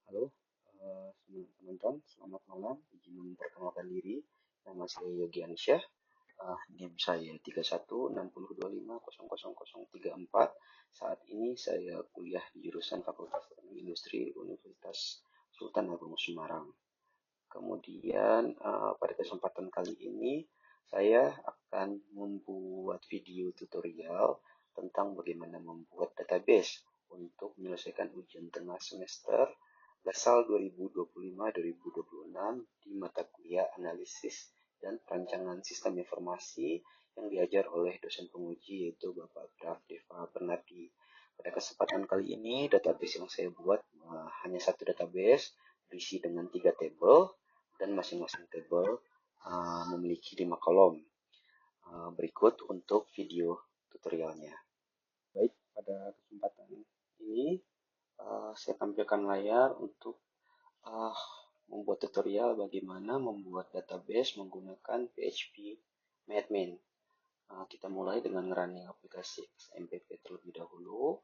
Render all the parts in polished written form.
Halo, teman-teman, selamat malam. Izin memperkenalkan diri. Nama saya Yogi Ansyah. NIM saya 3160250034. Saat ini saya kuliah di jurusan Fakultas Teknik Industri Universitas Sultan Agung Semarang. Kemudian pada kesempatan kali ini saya akan membuat video tutorial tentang bagaimana membuat database untuk menyelesaikan ujian tengah semester Basal 2025-2026 di mata kuliah analisis dan perancangan sistem informasi yang diajar oleh dosen penguji yaitu Bapak Graf Deva Bernardi. Pada kesempatan kali ini database yang saya buat hanya satu database berisi dengan 3 tabel dan masing-masing tabel memiliki 5 kolom. Berikut untuk video tutorialnya. Baik, pada kesempatan ini saya tampilkan layar untuk membuat tutorial bagaimana membuat database menggunakan PHP MyAdmin. Kita mulai dengan running aplikasi XMPP terlebih dahulu,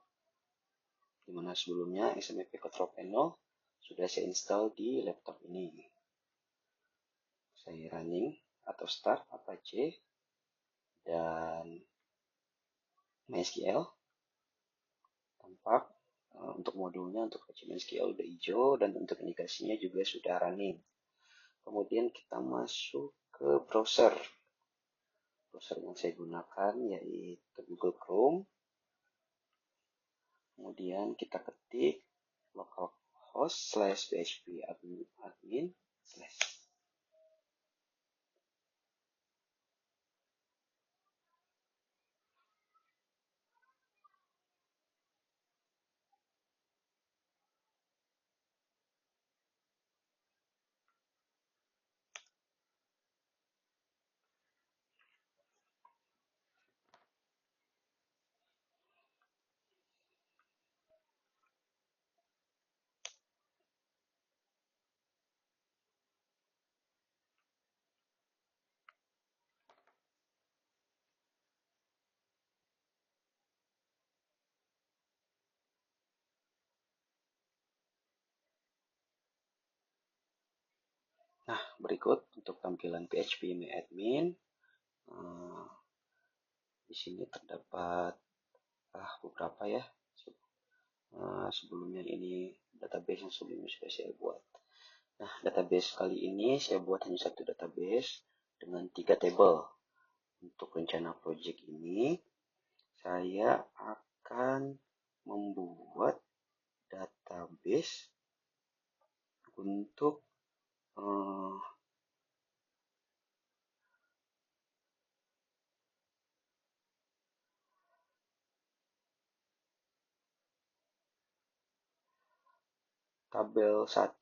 di mana sebelumnya XMPP Control Panel sudah saya install di laptop ini. Saya running atau start Apache dan MySQL. Tampak untuk modulnya untuk Apache MySQL udah hijau dan untuk indikasinya juga sudah running. Kemudian kita masuk ke browser. Browser yang saya gunakan yaitu Google Chrome. Kemudian kita ketik localhost/php-admin/. Nah, berikut untuk tampilan PHP MyAdmin. Di sini terdapat beberapa ya. Sebelumnya ini database yang sebelumnya sudah saya buat. Nah, database kali ini saya buat hanya satu database dengan 3 tabel. Untuk rencana project ini, saya akan membuat database untuk tabel 1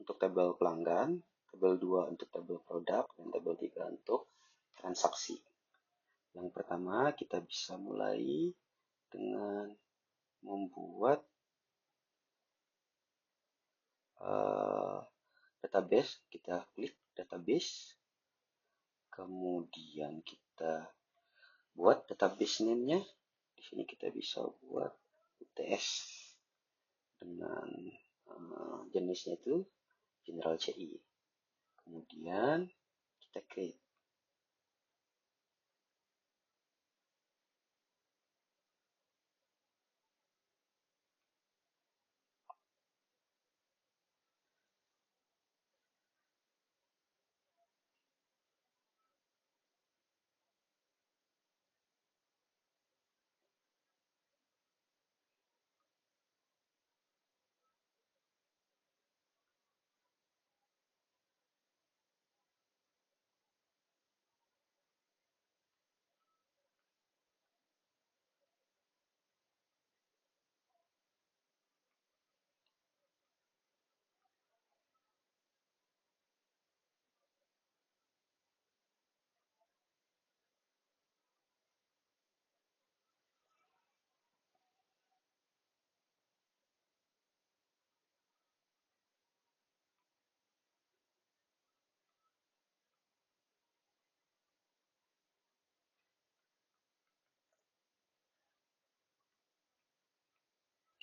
untuk tabel pelanggan, tabel 2 untuk tabel produk, dan tabel 3 untuk transaksi. Yang pertama, kita bisa mulai dengan membuat database. Kita klik database, kemudian kita buat database name-nya. Di sini kita bisa buat UTS dengan jenisnya itu General CI. Kemudian kita create.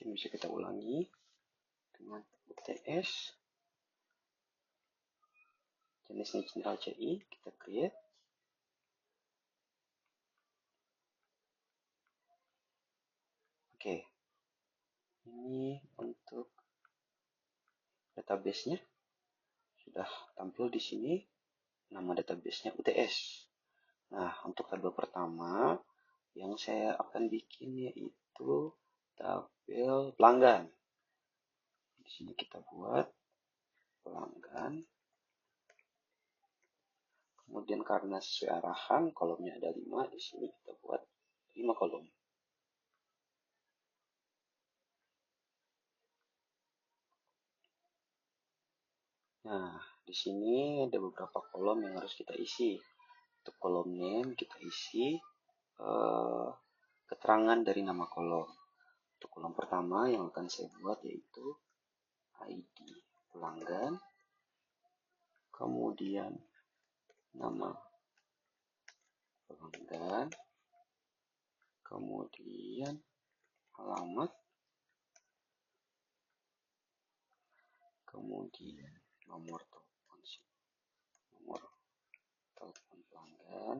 Mungkin bisa kita ulangi dengan UTS, jenisnya general CI, kita create. Oke, ini untuk database-nya sudah tampil di sini. Nama database-nya UTS. Nah, untuk tabel pertama yang saya akan bikin yaitu tabel pelanggan. Di sini kita buat pelanggan. Kemudian karena sesuai arahan, kolomnya ada 5, di sini kita buat 5 kolom. Nah, di sini ada beberapa kolom yang harus kita isi. Untuk kolom name kita isi keterangan dari nama kolom. Untuk kolom pertama yang akan saya buat yaitu ID pelanggan, kemudian nama pelanggan, kemudian alamat, kemudian nomor telepon pelanggan,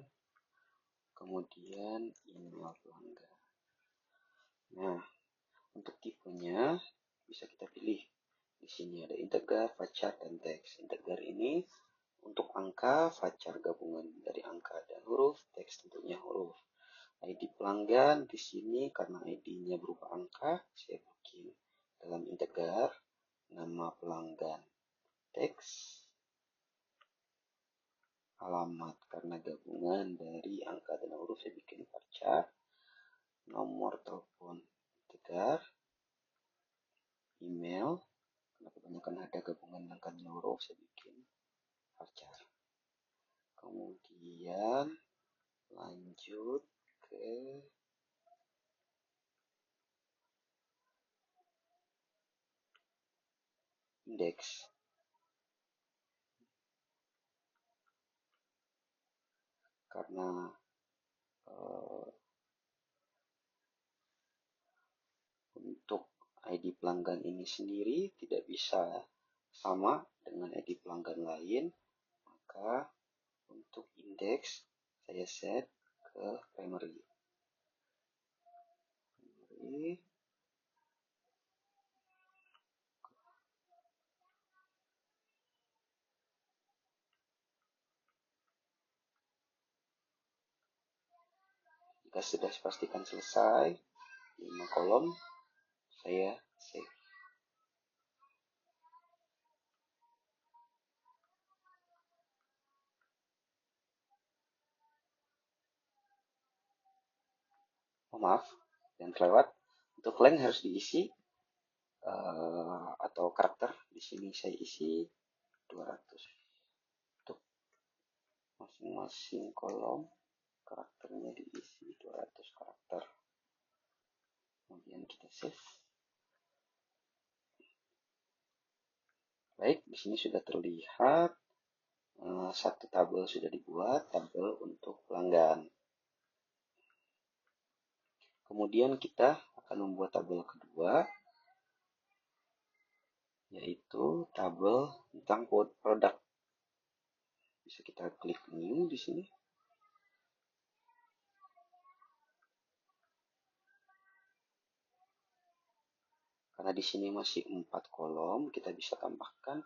kemudian email pelanggan. Nah, untuk tipenya bisa kita pilih. Di sini ada integer, varchar, dan teks. Integer ini untuk angka, varchar gabungan dari angka dan huruf, teks tentunya huruf. ID pelanggan di sini karena ID-nya berupa angka, saya bikin dalam integer, nama pelanggan teks, alamat karena gabungan dari angka dan huruf saya bikin varchar, nomor telepon integer, email karena kebanyakan ada gabungan angka dan huruf saya bikin varchar. Kemudian lanjut ke indeks. Karena untuk ID pelanggan ini sendiri tidak bisa sama dengan ID pelanggan lain, maka untuk indeks saya set ke primary. Jika sudah dipastikan selesai 5 kolom, saya save. Oh, maaf, dan kelewat. Untuk length harus diisi atau karakter. Di sini saya isi 200. Untuk masing-masing kolom karakternya diisi 200 karakter. Kemudian kita save. Baik, di sini sudah terlihat satu tabel sudah dibuat, tabel untuk pelanggan. Kemudian kita akan membuat tabel kedua, yaitu tabel tentang produk. Bisa kita klik new di sini. Karena di sini masih 4 kolom, kita bisa tambahkan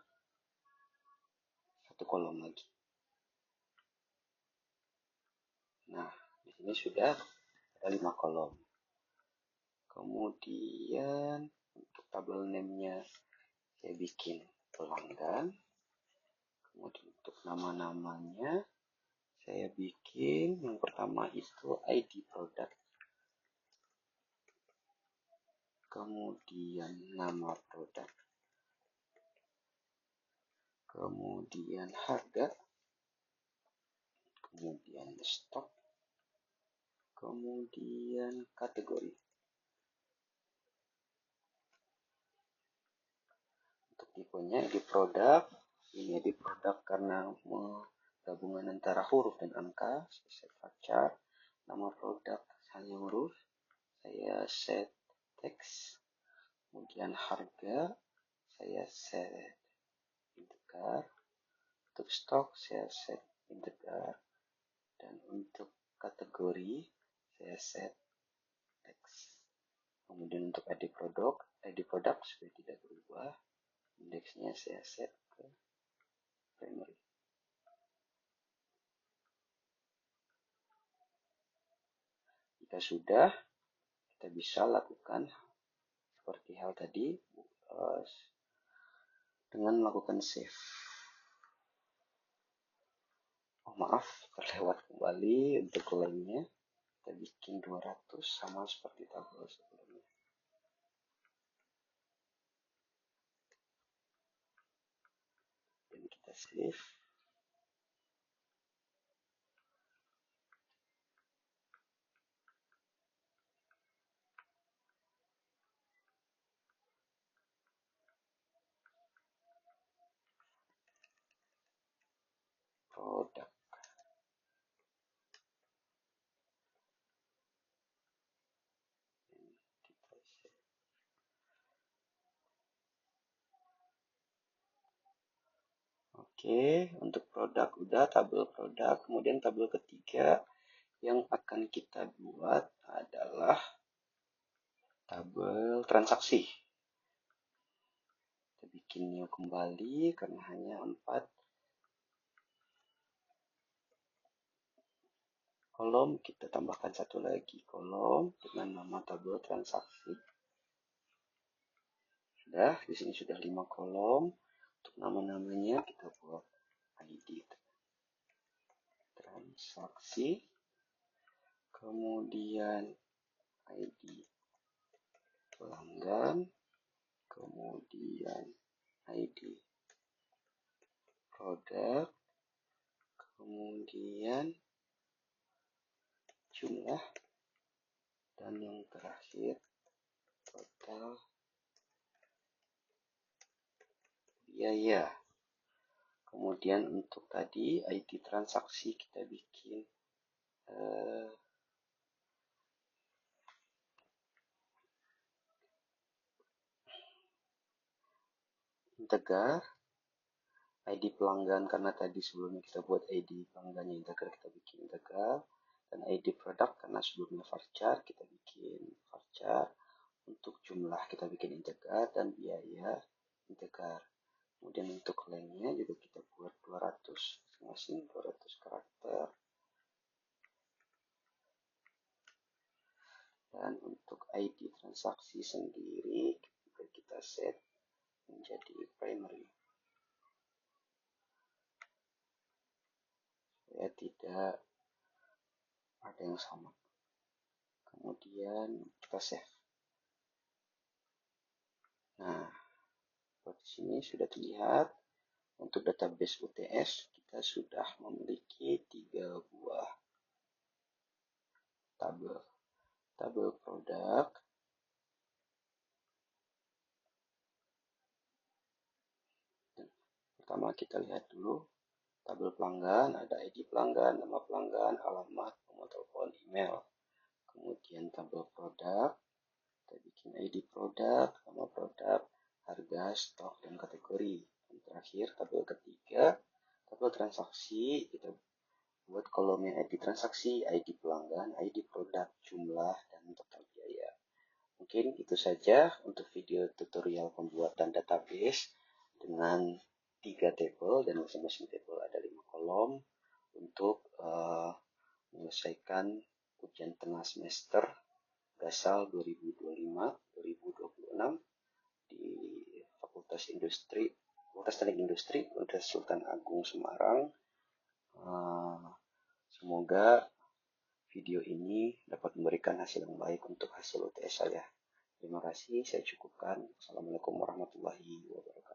1 kolom lagi. Nah, di sini sudah ada 5 kolom. Kemudian untuk tabel name-nya saya bikin pelanggan. Kemudian untuk nama-namanya saya bikin yang pertama itu ID produk. Kemudian nama produk. Kemudian harga. Kemudian stok. Kemudian kategori. Untuk tipenya di produk, ini di produk karena gabungan antara huruf dan angka, saya set varchar. Nama produk hanya huruf, saya set teks. Kemudian harga, saya set integer, untuk stok saya set integer, dan untuk kategori saya set teks. Kemudian untuk ID produk supaya tidak berubah, indeksnya saya set ke primary. Jika sudah, kita bisa lakukan seperti hal tadi dengan melakukan save. Oh maaf, terlewat kembali untuk lainnya. Kita bikin 200 sama seperti tabel sebelumnya. Dan kita save. Produk. Oke, untuk produk udah, tabel produk. Kemudian tabel ketiga yang akan kita buat adalah tabel transaksi. Kita bikin new kembali karena hanya 4 kolom. Kita tambahkan satu lagi kolom dengan nama tabel transaksi. Sudah, di sini sudah 5 kolom. Untuk nama-namanya kita buat ID transaksi, kemudian ID pelanggan, kemudian ID produk, kemudian jumlah, dan yang terakhir total biaya. Kemudian untuk tadi ID transaksi kita bikin integer. ID pelanggan karena tadi sebelumnya kita buat ID pelanggannya integer, kita bikin integer. Dan ID produk karena sebelumnya varchar, kita bikin varchar. Untuk jumlah kita bikin integer dan biaya integer. Kemudian untuk lengthnya juga kita buat 200, masing-masing 200 karakter. Dan untuk ID transaksi sendiri juga kita set menjadi primary. Ya, tidak ada yang sama. Kemudian kita save. Nah, di sini sudah terlihat untuk database UTS kita sudah memiliki 3 buah tabel. Tabel produk, pertama kita lihat dulu tabel pelanggan, ada ID pelanggan, nama pelanggan, alamat, nomor telepon, email. Kemudian tabel produk, kita bikin ID produk, nama produk, harga, stok, dan kategori. Dan terakhir tabel ketiga, tabel transaksi, kita buat kolomnya ID transaksi, ID pelanggan, ID produk, jumlah, dan total biaya. Mungkin itu saja untuk video tutorial pembuatan database dengan 3 tabel dan masing-masing tabel ada 5 kolom untuk menyelesaikan ujian tengah semester Gasal 2025-2026 di Fakultas Teknik Industri Universitas Sultan Agung Semarang. Semoga video ini dapat memberikan hasil yang baik untuk hasil UTS saya. Terima kasih, saya cukupkan. Assalamualaikum warahmatullahi wabarakatuh.